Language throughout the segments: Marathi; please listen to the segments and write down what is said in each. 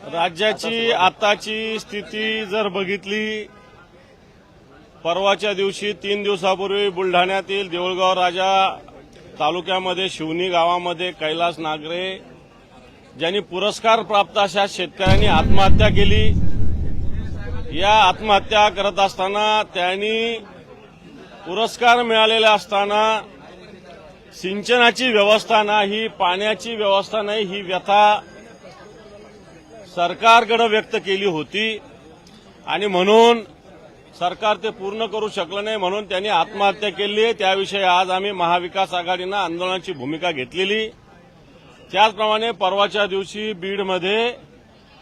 राज्याची आताची स्थिती जर बघितली, परवाच्या दिवशी 3 दिवसापूर्वी बुलढाण्यातील देऊळगाव राजा तालुक्यामध्ये शिवनी गावामध्ये कैलास नागरे ज्यांनी पुरस्कार प्राप्त अशा शेतकऱ्यांनी आत्महत्या केली। या आत्महत्या करत असताना त्यांनी पुरस्कार मिळालेले असताना सिंचनाची व्यवस्था नाही, पाण्याची व्यवस्था नाही, ही व्यथा सरकारकडे व्यक्त केली होती आणि म्हणून सरकार ते पूर्ण करू शकलं नाही, म्हणून त्यांनी आत्महत्या केली। त्याविषयी आज आम्ही महाविकास आघाडीनं आंदोलनाची भूमिका घेतलेली। त्याचप्रमाणे परवाच्या दिवशी बीडमध्ये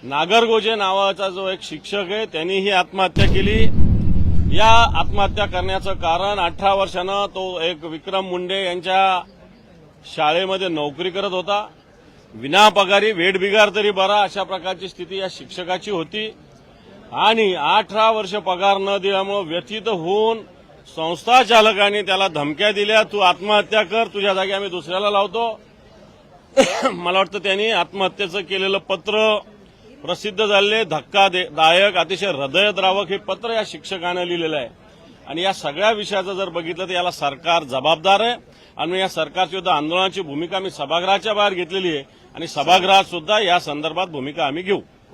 नागरगोजे नावाचा जो एक शिक्षक आहे त्यांनीही आत्महत्या केली। या आत्महत्या करण्याचं कारण 18 वर्षानं तो एक विक्रम मुंडे यांच्या शाळेमध्ये नोकरी करत होता, विनापगारी, वेठबिगार तरी बरा अशा प्रकारची स्थिती या शिक्षकाची होती आणि 18 वर्ष पगार न दिल्यामुळे व्यथित होऊन संस्था चालकांनी त्याला धमक्या दिल्या, तू आत्महत्या कर, तुझ्या जागी आम्ही दुसऱ्याला लावतो। मला वाटतं त्यांनी आत्महत्येचं केलेलं पत्र प्रसिद्ध झालेले, धक्कादायक, अतिशय हृदयद्रावक हे पत्र या शिक्षकाने लिहिलेलं आहे आणि या सगळ्या विषयाचं जर बघितलं तर याला सरकार जबाबदार आहे आणि या सरकारची सुद्धा आंदोलनाची भूमिका मी सभागृहाच्या बाहेर घेतलेली आहे आणि सभागृहात सुद्धा या संदर्भात भूमिका आम्ही घेऊ।